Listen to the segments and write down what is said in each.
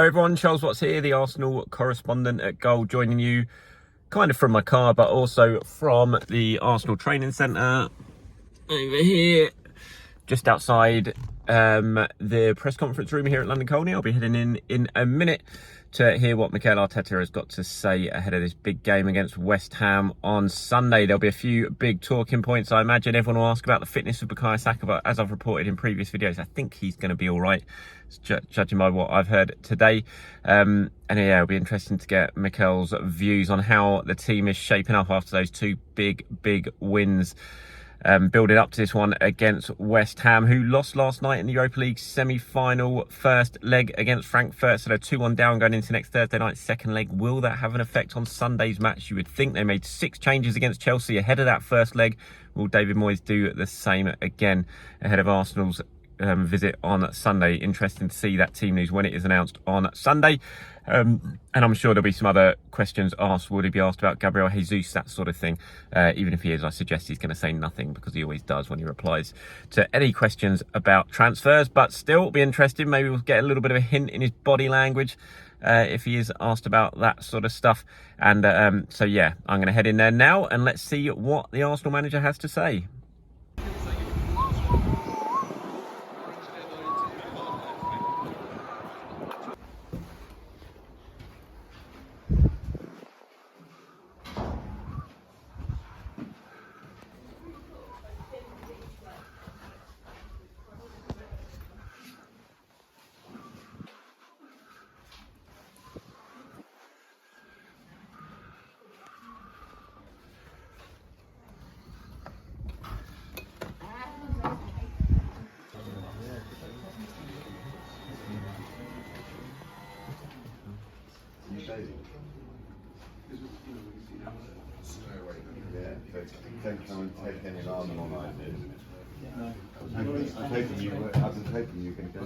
Hello everyone, Charles Watts here, the Arsenal correspondent at Goal, joining you kind of from my car, but also from the Arsenal training centre over here, just outside the press conference room here at London Colney. I'll be heading in a minute to hear what Mikel Arteta has got to say ahead of this big game against West Ham on Sunday. There'll be a few big talking points. I imagine everyone will ask about the fitness of Bukayo Saka, but as I've reported in previous videos, I think he's going to be all right, judging by what I've heard today. And yeah, it'll be interesting to get Mikel's views on how the team is shaping up after those two big wins. Building up to this one against West Ham, who lost last night in the Europa League semi-final first leg against Frankfurt. So they're 2-1 down going into next Thursday night's second leg. Will that have an effect on Sunday's match? You would think. They made 6 changes against Chelsea ahead of that first leg. Will David Moyes do the same again ahead of Arsenal's visit on Sunday? Interesting to see that team news when it is announced on Sunday. And I'm sure there'll be some other questions asked. Would he be asked about Gabriel Jesus, that sort of thing? Even if he is, I suggest he's going to say nothing, because he always does when he replies to any questions about transfers. But still, it'll be interesting. Maybe we'll get a little bit of a hint in his body language if he is asked about that sort of stuff. And so, yeah, I'm going to head in there now and let's see what the Arsenal manager has to say. Don't come and take any alarm all night. No. I was hoping you were going to go.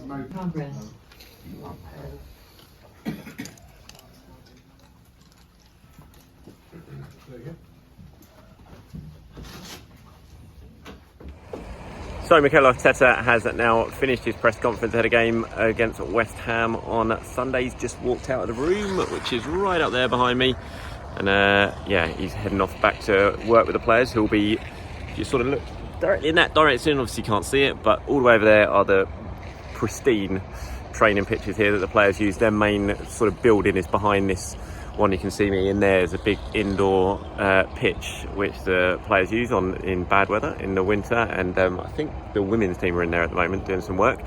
No. Progress. So Mikel Arteta has now finished his press conference ahead of game against West Ham on Sunday. He's just walked out of the room, which is right up there behind me. And yeah, he's heading off back to work with the players, who'll be, you sort of look directly in that direction. Obviously you can't see it, but all the way over there are the pristine training pitches here that the players use. Their main sort of building is behind this one. You can see me in there is a big indoor pitch which the players use in bad weather in the winter, and I think the women's team are in there at the moment doing some work.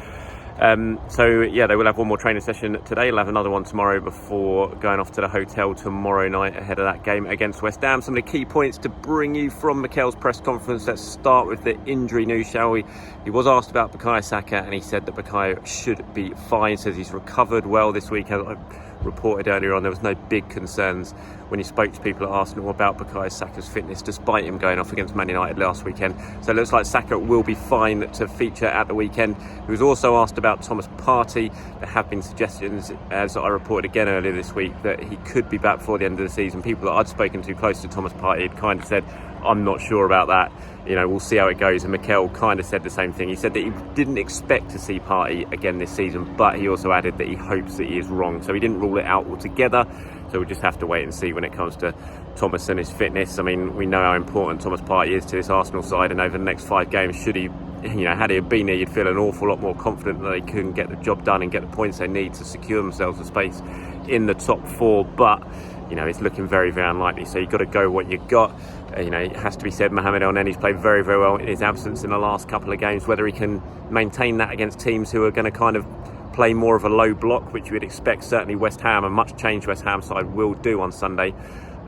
So yeah, they will have one more training session today. They'll have another one tomorrow before going off to the hotel tomorrow night ahead of that game against West Ham. Some of the key points to bring you from Mikel's press conference. Let's start with the injury news, shall we? He was asked about Bukayo Saka, and he said that Bukayo should be fine. Says he's recovered well this week. As I reported earlier on, there was no big concerns when he spoke to people at Arsenal about Bukayo Saka's fitness, despite him going off against Man United last weekend. So it looks like Saka will be fine to feature at the weekend. He was also asked about Thomas Partey. There have been suggestions, as I reported again earlier this week, that he could be back before the end of the season. People that I'd spoken to close to Thomas Partey had kind of said, I'm not sure about that. You know, we'll see how it goes. And Mikel kind of said the same thing. He said that he didn't expect to see Partey again this season, but he also added that he hopes that he is wrong. So he didn't rule it out altogether. So we'll just have to wait and see when it comes to Thomas and his fitness. I mean, we know how important Thomas Partey is to this Arsenal side, and over the next 5 games, should he, you know, had he been there, you'd feel an awful lot more confident that they can get the job done and get the points they need to secure themselves a space in the top 4. But you know, it's looking very unlikely. So you've got to go what you've got. You know, it has to be said, Mohamed Elneny's played very well in his absence in the last couple of games. Whether he can maintain that against teams who are going to kind of play more of a low block, which you would expect certainly West Ham, a much changed West Ham side, will do on Sunday.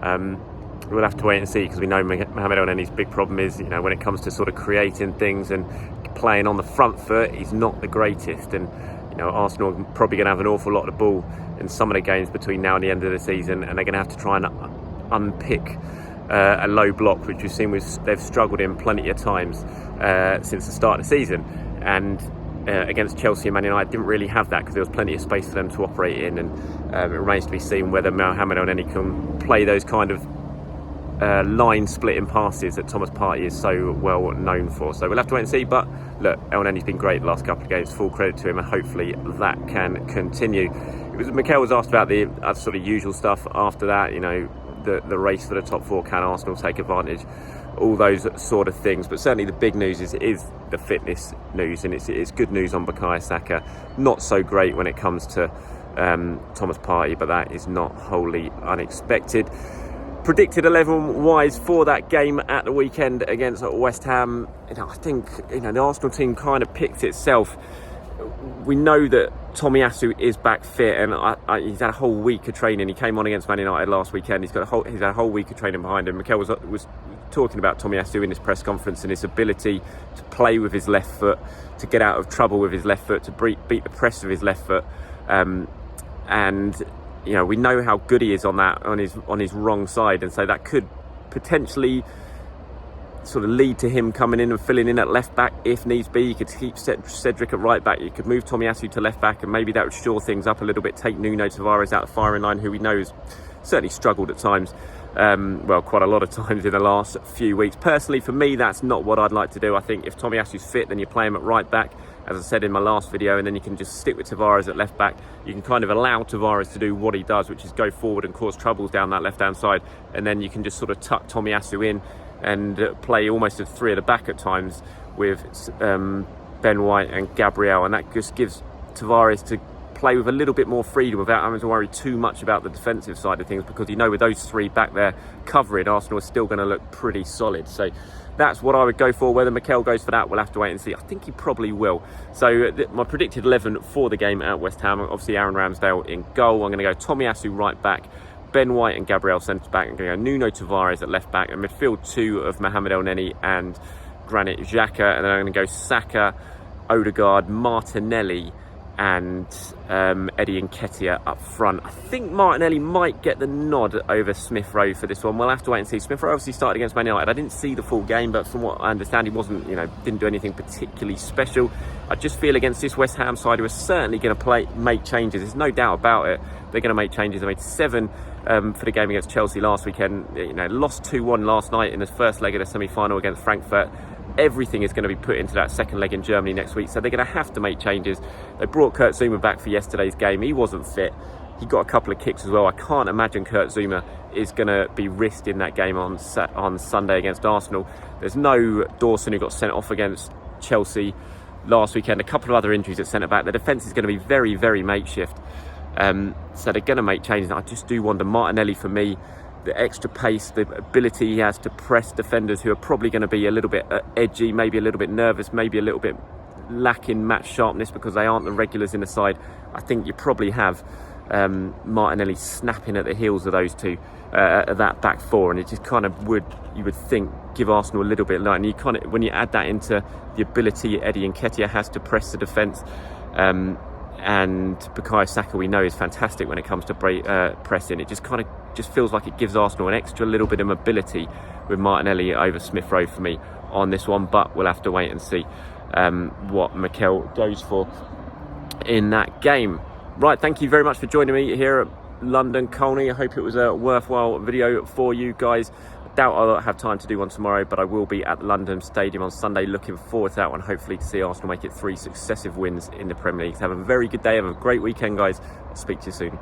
We'll have to wait and see, because we know Mohamed Elneny's big problem is, you know, when it comes to sort of creating things and playing on the front foot, he's not the greatest. And you know, Arsenal are probably going to have an awful lot of the ball in some of the games between now and the end of the season, and they're going to have to try and unpick a low block, which we've seen they've struggled in plenty of times since the start of the season. And against Chelsea and Man United didn't really have that, because there was plenty of space for them to operate in, and it remains to be seen whether Mohamed Elneny can play those kind of line splitting passes that Thomas Partey is so well known for. So we'll have to wait and see, but look, Elneny's been great the last couple of games, full credit to him, and hopefully that can continue. Mikel was asked about the sort of usual stuff after that, you know, the race for the top 4, can Arsenal take advantage, all those sort of things. But certainly the big news is the fitness news, and it's good news on Bukayo Saka. Not so great when it comes to Thomas Partey, but that is not wholly unexpected. Predicted 11 wise for that game at the weekend against West Ham. You know, I think, you know, the Arsenal team kind of picked itself. We know that Tomiyasu is back fit, and he's had a whole week of training. He came on against Man United last weekend. He's had a whole week of training behind him. Mikel was talking about Tomiyasu in his press conference and his ability to play with his left foot, to get out of trouble with his left foot, to beat the press with his left foot, and you know, we know how good he is on his wrong side, and so that could potentially sort of lead to him coming in and filling in at left back if needs be. You could keep Cedric at right back, you could move Tomiyasu to left back, and maybe that would shore things up a little bit. Take Nuno Tavares out of firing line, who we know has certainly struggled at times, quite a lot of times in the last few weeks. Personally, for me, that's not what I'd like to do. I think if Tomiyasu's fit, then you play him at right back, as I said in my last video, and then you can just stick with Tavares at left back. You can kind of allow Tavares to do what he does, which is go forward and cause troubles down that left-hand side, and then you can just sort of tuck Tomiyasu in and play almost a 3 at the back at times with Ben White and Gabriel, and that just gives Tavares to play with a little bit more freedom without having to worry too much about the defensive side of things, because you know with those 3 back there covering, Arsenal is still going to look pretty solid. So that's what I would go for. Whether Mikel goes for that, we'll have to wait and see. I think he probably will. So my predicted 11 for the game at West Ham, obviously Aaron Ramsdale in goal. I'm going to go Tomiyasu right back, Ben White and Gabriel centre back. I'm going to go Nuno Tavares at left back, and midfield 2 of Mohamed Elneny and Granit Xhaka, and then I'm going to go Saka, Odegaard, Martinelli and Eddie Nketiah up front. I think Martinelli might get the nod over Smith Rowe for this one. We'll have to wait and see. Smith Rowe obviously started against Man United. I didn't see the full game, but from what I understand, he wasn't, you know, didn't do anything particularly special. I just feel against this West Ham side, who are certainly going to make changes. There's no doubt about it. They're going to make changes. They made 7 for the game against Chelsea last weekend. You know, lost 2-1 last night in the first leg of the semi-final against Frankfurt. Everything is going to be put into that second leg in Germany next week, so they're going to have to make changes. They brought Kurt Zouma back for yesterday's game. He wasn't fit. He got a couple of kicks as well. I can't imagine Kurt Zouma is going to be risked in that game on Sunday against Arsenal. There's no Dawson, who got sent off against Chelsea last weekend. A couple of other injuries at centre-back. The defence is going to be very, very makeshift. So they're going to make changes. I just do wonder, Martinelli for me, the extra pace, the ability he has to press defenders who are probably going to be a little bit edgy, maybe a little bit nervous, maybe a little bit lacking match sharpness because they aren't the regulars in the side. I think you probably have Martinelli snapping at the heels of those two, that back 4, and it just kind of you would think, give Arsenal a little bit light. And you kind of, when you add that into the ability Eddie Nketiah has to press the defence, and Bukayo Saka, we know, is fantastic when it comes to pressing. It just feels like it gives Arsenal an extra little bit of mobility with Martinelli over Smith Rowe for me on this one. But we'll have to wait and see what Mikel goes for in that game. Right, thank you very much for joining me here at London Colney. I hope it was a worthwhile video for you guys. I doubt I'll have time to do one tomorrow, but I will be at the London Stadium on Sunday. Looking forward to that one, hopefully to see Arsenal make it 3 successive wins in the Premier League. Have a very good day, have a great weekend, guys. I'll speak to you soon.